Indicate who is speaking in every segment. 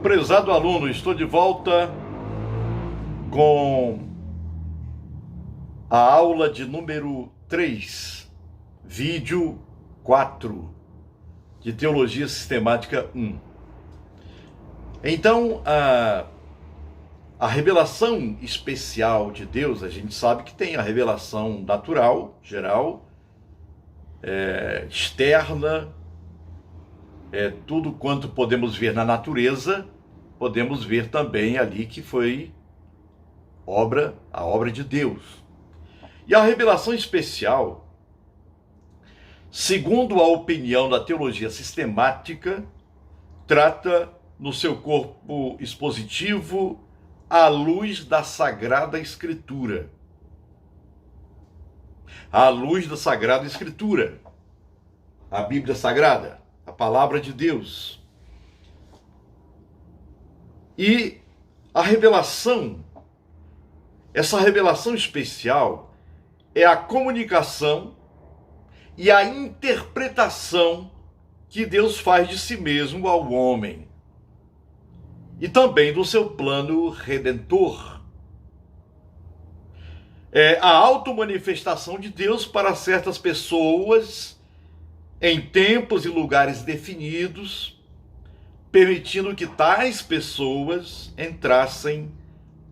Speaker 1: Prezado aluno, estou de volta com a aula de número 3, vídeo 4, de Teologia Sistemática 1. Então, a revelação especial de Deus, a gente sabe que tem a revelação natural, geral, externa, tudo quanto podemos ver na natureza, podemos ver também ali que foi a obra de Deus. E a revelação especial, segundo a opinião da teologia sistemática, trata no seu corpo expositivo à luz da Sagrada Escritura. À luz da Sagrada Escritura, a Bíblia Sagrada, a palavra de Deus. E a revelação, essa revelação especial, é a comunicação e a interpretação que Deus faz de si mesmo ao homem e também do seu plano redentor. É a automanifestação de Deus para certas pessoas em tempos e lugares definidos, permitindo que tais pessoas entrassem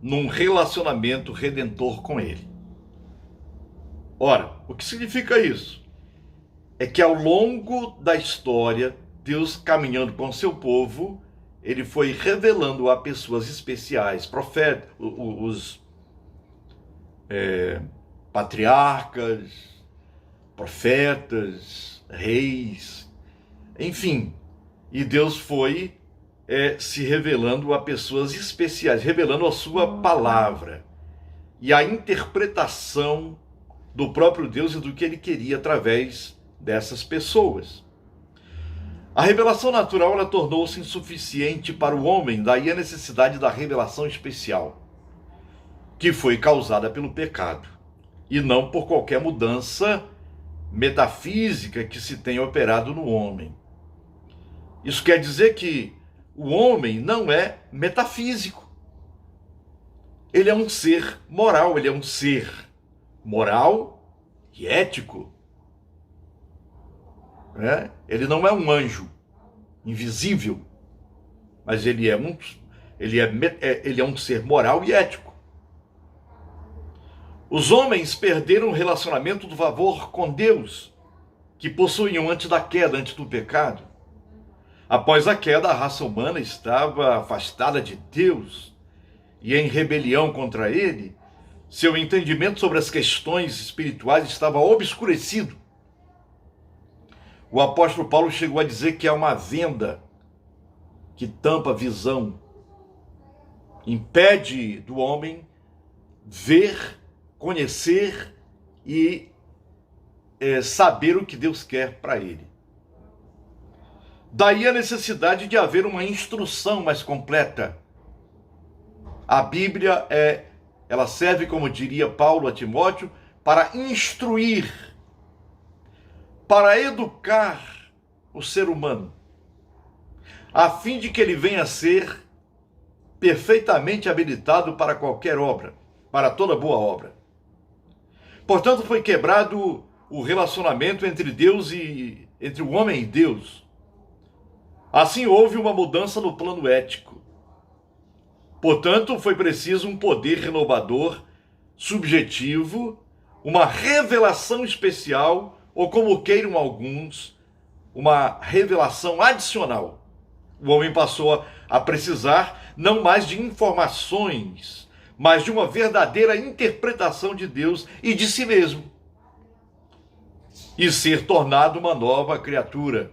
Speaker 1: num relacionamento redentor com Ele. Ora, o que significa isso? É que ao longo da história, Deus caminhando com seu povo, Ele foi revelando a pessoas especiais, profetas, os patriarcas, profetas, reis, enfim. E Deus foi se revelando a pessoas especiais, revelando a sua palavra e a interpretação do próprio Deus e do que Ele queria através dessas pessoas. A revelação natural, ela tornou-se insuficiente para o homem, daí a necessidade da revelação especial, que foi causada pelo pecado, e não por qualquer mudança metafísica que se tenha operado no homem. Isso quer dizer que o homem não é metafísico. Ele é um ser moral, ele é um ser moral e ético. Ele não é um anjo invisível, mas ele é um ser moral e ético. Os homens perderam o relacionamento do favor com Deus, que possuíam antes da queda, antes do pecado. Após a queda, a raça humana estava afastada de Deus e em rebelião contra Ele. Seu entendimento sobre as questões espirituais estava obscurecido. O apóstolo Paulo chegou a dizer que há uma venda que tampa a visão, impede do homem ver, conhecer e saber o que Deus quer para ele. Daí a necessidade de haver uma instrução mais completa. A Bíblia ela serve, como diria Paulo a Timóteo, para instruir, para educar o ser humano, a fim de que ele venha a ser perfeitamente habilitado para qualquer obra, para toda boa obra. Portanto, foi quebrado o relacionamento entre o homem e Deus. Assim, houve uma mudança no plano ético. Portanto, foi preciso um poder renovador, subjetivo, uma revelação especial, ou como queiram alguns, uma revelação adicional. O homem passou a precisar não mais de informações, mas de uma verdadeira interpretação de Deus e de si mesmo, e ser tornado uma nova criatura.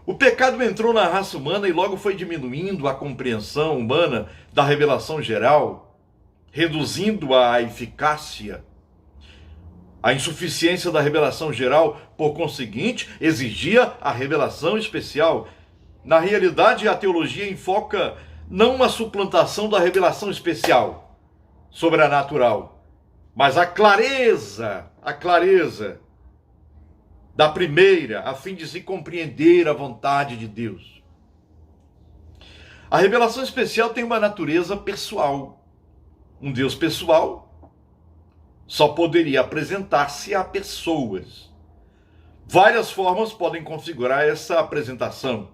Speaker 1: O pecado entrou na raça humana e logo foi diminuindo a compreensão humana da revelação geral, reduzindo a eficácia. A insuficiência da revelação geral, por conseguinte, exigia a revelação especial. Na realidade, a teologia enfoca não uma suplantação da revelação especial, sobrenatural, mas a clareza da primeira, a fim de se compreender a vontade de Deus. A revelação especial tem uma natureza pessoal. Um Deus pessoal só poderia apresentar-se a pessoas. Várias formas podem configurar essa apresentação.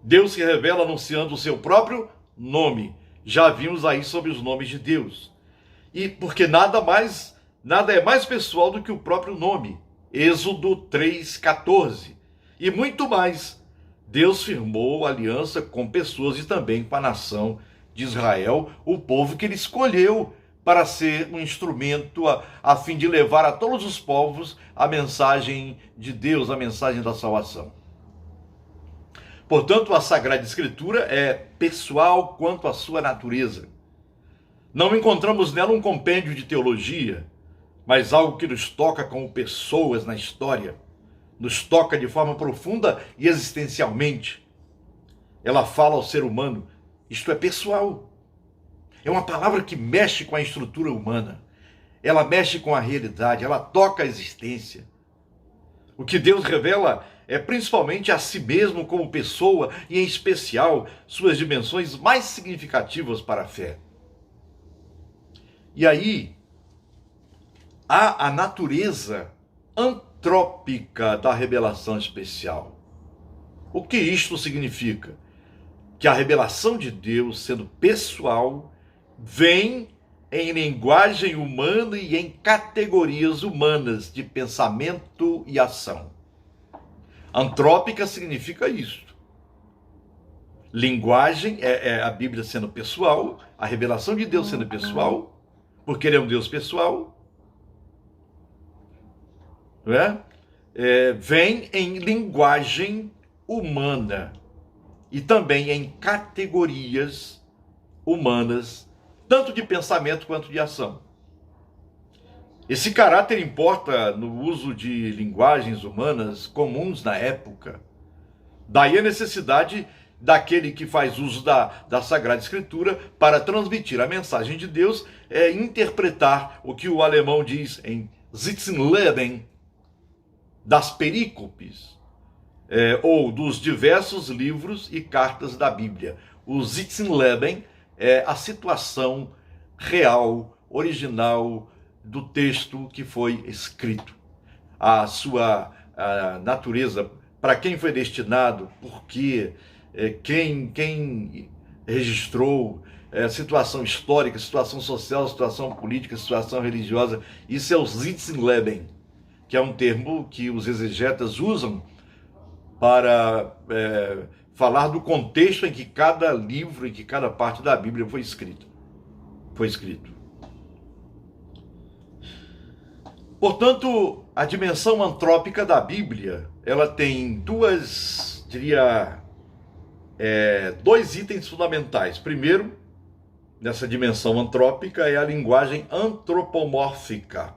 Speaker 1: Deus se revela anunciando o seu próprio nome. Já vimos aí sobre os nomes de Deus. E porque nada é mais pessoal do que o próprio nome. Êxodo 3,14. E muito mais. Deus firmou aliança com pessoas e também com a nação de Israel, o povo que ele escolheu para ser um instrumento a fim de levar a todos os povos a mensagem de Deus, a mensagem da salvação. Portanto, a Sagrada Escritura é pessoal quanto à sua natureza. Não encontramos nela um compêndio de teologia, mas algo que nos toca como pessoas na história, nos toca de forma profunda e existencialmente. Ela fala ao ser humano, isto é pessoal. É uma palavra que mexe com a estrutura humana. Ela mexe com a realidade, ela toca a existência. O que Deus revela é principalmente a si mesmo como pessoa e, em especial, suas dimensões mais significativas para a fé. E aí, há a natureza antrópica da revelação especial. O que isto significa? Que a revelação de Deus, sendo pessoal, vem em linguagem humana e em categorias humanas de pensamento e ação. Antrópica significa isto. Linguagem é a Bíblia sendo pessoal, a revelação de Deus sendo pessoal, porque ele é um Deus pessoal. Não é? Vem em linguagem humana e também em categorias humanas, tanto de pensamento quanto de ação. Esse caráter importa no uso de linguagens humanas comuns na época. Daí a necessidade daquele que faz uso da Sagrada Escritura para transmitir a mensagem de Deus, interpretar o que o alemão diz em Sitzenleben, das perícopes, ou dos diversos livros e cartas da Bíblia. O Sitzenleben é a situação real, original do texto que foi escrito. A sua natureza, para quem foi destinado, por quê, quem registrou, situação histórica, situação social, situação política, situação religiosa. Isso é o Sitzenleben, que é um termo que os exegetas usam para falar do contexto em que cada livro, em que cada parte da Bíblia foi escrito. Portanto, a dimensão antrópica da Bíblia, ela tem dois itens fundamentais. Primeiro, nessa dimensão antrópica, é a linguagem antropomórfica.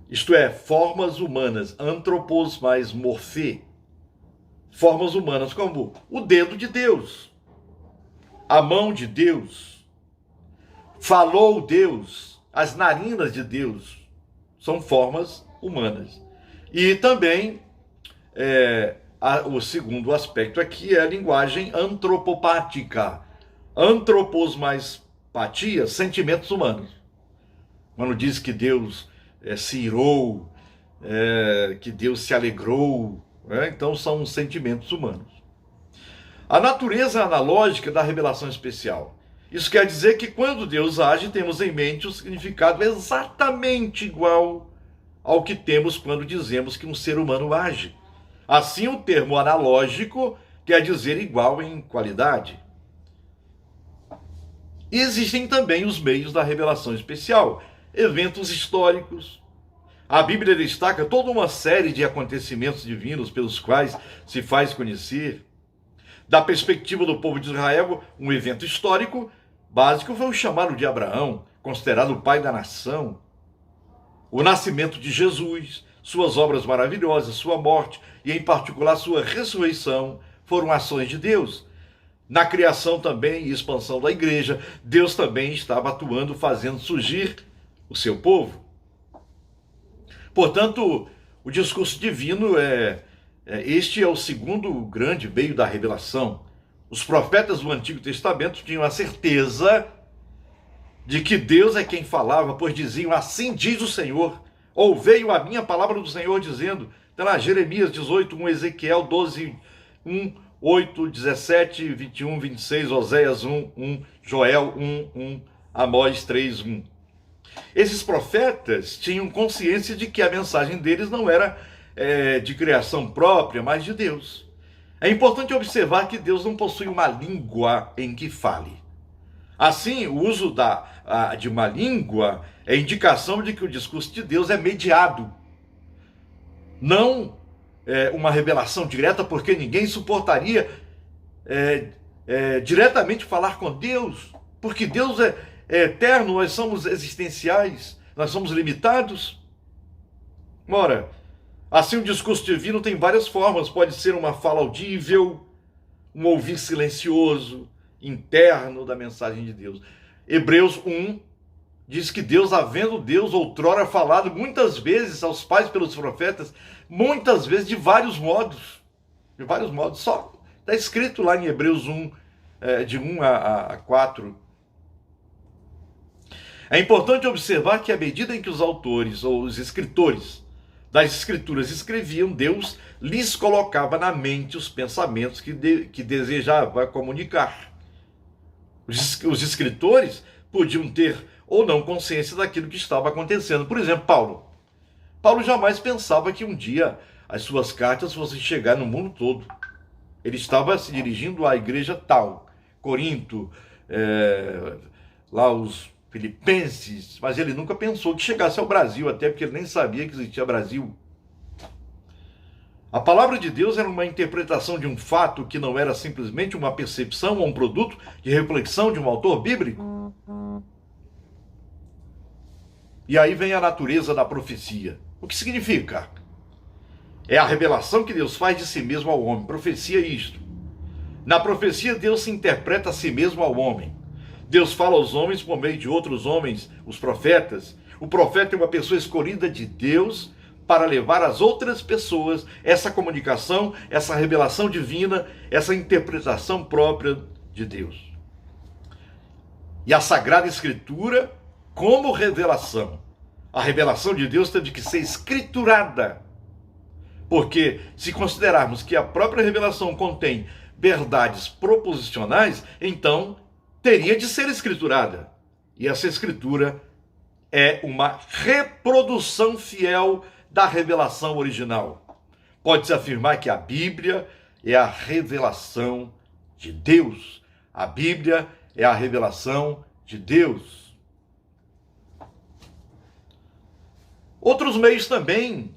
Speaker 1: Isto é, formas humanas, antropos mais morfê. Formas humanas como o dedo de Deus, a mão de Deus, falou Deus, as narinas de Deus, são formas humanas. E também, o segundo aspecto aqui é a linguagem antropopática. Antropos mais patia, sentimentos humanos. Quando diz que Deus se irou, que Deus se alegrou, então são sentimentos humanos. A natureza analógica da revelação especial. Isso quer dizer que quando Deus age, temos em mente o significado exatamente igual ao que temos quando dizemos que um ser humano age. Assim, o termo analógico quer dizer igual em qualidade. E existem também os meios da revelação especial, eventos históricos. A Bíblia destaca toda uma série de acontecimentos divinos pelos quais se faz conhecer. Da perspectiva do povo de Israel, um evento histórico básico foi o chamado de Abraão, considerado o pai da nação. O nascimento de Jesus, suas obras maravilhosas, sua morte e, em particular, sua ressurreição foram ações de Deus. Na criação também e expansão da igreja, Deus também estava atuando, fazendo surgir o seu povo. Portanto, O discurso divino este é o segundo grande meio da revelação. Os profetas do Antigo Testamento tinham a certeza de que Deus é quem falava, pois diziam: assim diz o Senhor, ou veio a minha palavra do Senhor dizendo. Está lá, Jeremias 18, 1, Ezequiel 12, 1, 8, 17, 21, 26, Oséias 1, 1, Joel 1, 1, Amós 3, 1. Esses profetas tinham consciência de que a mensagem deles não era de criação própria, mas de Deus. É importante observar que Deus não possui uma língua em que fale. Assim, o uso de uma língua é indicação de que o discurso de Deus é mediado. Não uma revelação direta, porque ninguém suportaria diretamente falar com Deus, porque Deus é eterno, nós somos existenciais, nós somos limitados. Ora, assim o discurso divino tem várias formas, pode ser uma fala audível, um ouvir silencioso, interno da mensagem de Deus. Hebreus 1 diz que Deus, havendo Deus outrora falado muitas vezes aos pais pelos profetas, muitas vezes de vários modos, só está escrito lá em Hebreus 1, de 1 a 4. É importante observar que à medida em que os autores ou os escritores das escrituras escreviam, Deus lhes colocava na mente os pensamentos que desejava comunicar. Os escritores podiam ter ou não consciência daquilo que estava acontecendo. Por exemplo, Paulo jamais pensava que um dia as suas cartas fossem chegar no mundo todo. Ele estava se dirigindo à igreja tal, Corinto, lá os Filipenses, mas ele nunca pensou que chegasse ao Brasil, até porque ele nem sabia que existia Brasil. A palavra de Deus era uma interpretação de um fato que não era simplesmente uma percepção ou um produto de reflexão de um autor bíblico. E aí vem a natureza da profecia. O que significa? É a revelação que Deus faz de si mesmo ao homem. Profecia é isto. Na profecia, Deus se interpreta a si mesmo ao homem. Deus fala aos homens por meio de outros homens, os profetas. O profeta é uma pessoa escolhida de Deus para levar às outras pessoas essa comunicação, essa revelação divina, essa interpretação própria de Deus. E a Sagrada Escritura, como revelação, a revelação de Deus teve que ser escriturada. Porque se considerarmos que a própria revelação contém verdades proposicionais, então teria de ser escriturada. E essa escritura é uma reprodução fiel da revelação original. Pode-se afirmar que a Bíblia é a revelação de Deus. A Bíblia é a revelação de Deus. Outros meios também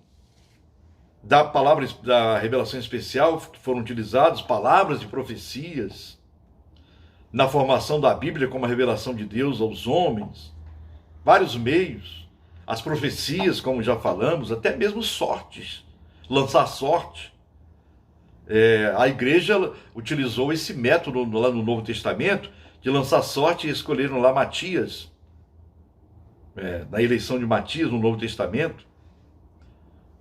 Speaker 1: da palavra da revelação especial que foram utilizados, palavras e profecias, na formação da Bíblia como a revelação de Deus aos homens, vários meios, as profecias, como já falamos, até mesmo sortes, lançar sorte. A igreja utilizou esse método lá no Novo Testamento de lançar sorte e escolheram lá Matias, na eleição de Matias no Novo Testamento.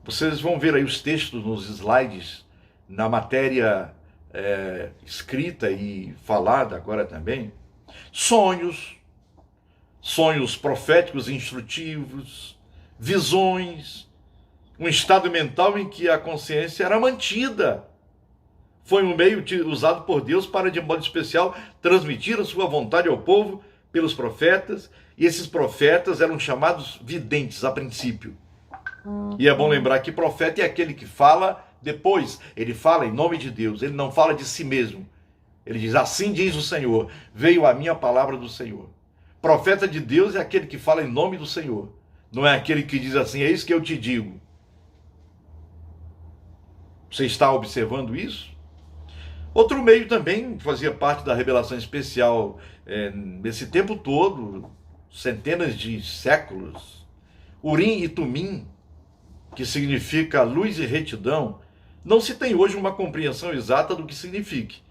Speaker 1: Vocês vão ver aí os textos nos slides, na matéria escrita e falada agora também. Sonhos proféticos instrutivos, visões, um estado mental em que a consciência era mantida. Foi um meio usado por Deus para, de modo especial, transmitir a sua vontade ao povo pelos profetas, e esses profetas eram chamados videntes a princípio. E é bom lembrar que profeta é aquele que fala depois, ele fala em nome de Deus, ele não fala de si mesmo. Ele diz: assim diz o Senhor, veio a minha palavra do Senhor. Profeta de Deus é aquele que fala em nome do Senhor, não é aquele que diz assim: é isso que eu te digo. Você está observando isso? Outro meio também fazia parte da revelação especial nesse tempo todo, centenas de séculos. Urim e Tumim, que significa luz e retidão, não se tem hoje uma compreensão exata do que signifique.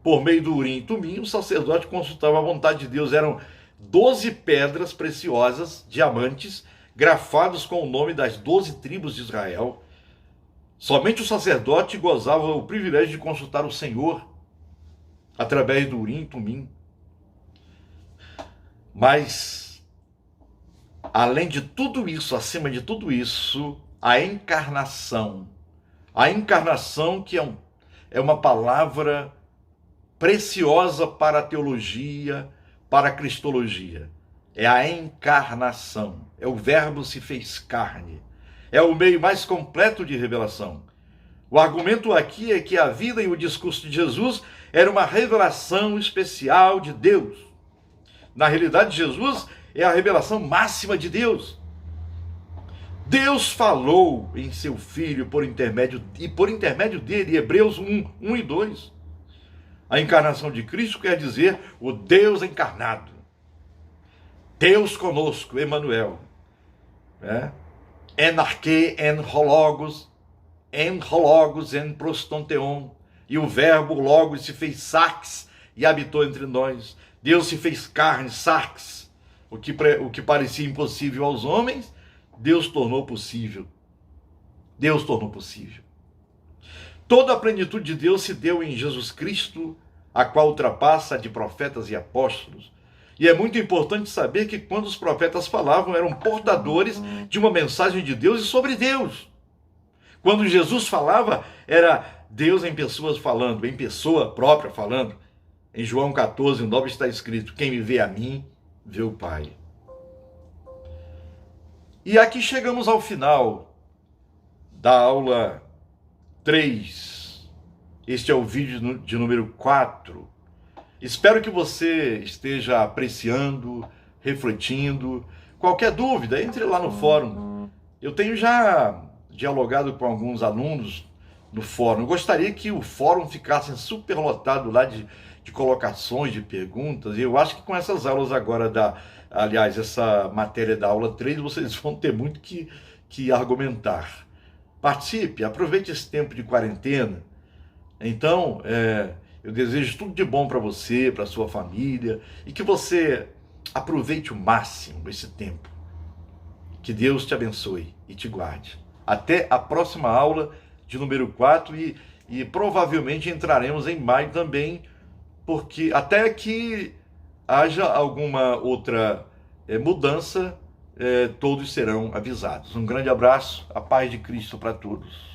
Speaker 1: Por meio do Urim e Tumim, o sacerdote consultava a vontade de Deus. Eram 12 pedras preciosas, diamantes, grafados com o nome das 12 tribos de Israel, Somente o sacerdote gozava o privilégio de consultar o Senhor através do Urim e Tumim. Mas, além de tudo isso, acima de tudo isso, a encarnação que é uma palavra preciosa para a teologia, para a cristologia. É a encarnação, é o Verbo se fez carne, é o meio mais completo de revelação. O argumento aqui é que a vida e o discurso de Jesus era uma revelação especial de Deus. Na realidade, Jesus é a revelação máxima de Deus. Deus falou em seu Filho por intermédio dele, Hebreus 1 e 2. A encarnação de Cristo quer dizer o Deus encarnado. Deus conosco, Emmanuel. En arche, en hologos, en prostonteon. E o verbo logos se fez sarx e habitou entre nós. Deus se fez carne, sarx. O que parecia impossível aos homens, Deus tornou possível. Deus tornou possível. Toda a plenitude de Deus se deu em Jesus Cristo, a qual ultrapassa a de profetas e apóstolos. E é muito importante saber que quando os profetas falavam, eram portadores de uma mensagem de Deus e sobre Deus. Quando Jesus falava, era Deus em pessoas falando, em pessoa própria falando. Em João 14, 9 está escrito: quem me vê a mim, vê o Pai. E aqui chegamos ao final da aula 3. Este é o vídeo de número 4. Espero que você esteja apreciando, refletindo. Qualquer dúvida, entre lá no fórum. Eu tenho já dialogado com alguns alunos no fórum. Eu gostaria que o fórum ficasse superlotado lá de colocações, de perguntas. E eu acho que com essas aulas agora aliás, essa matéria da aula 3, vocês vão ter muito que argumentar. Participe, aproveite esse tempo de quarentena. Então, eu desejo tudo de bom para você, para sua família, e que você aproveite o máximo esse tempo. Que Deus te abençoe e te guarde. Até a próxima aula de número 4 e provavelmente entraremos em maio também, porque até que haja alguma outra mudança, todos serão avisados. Um grande abraço, a paz de Cristo para todos.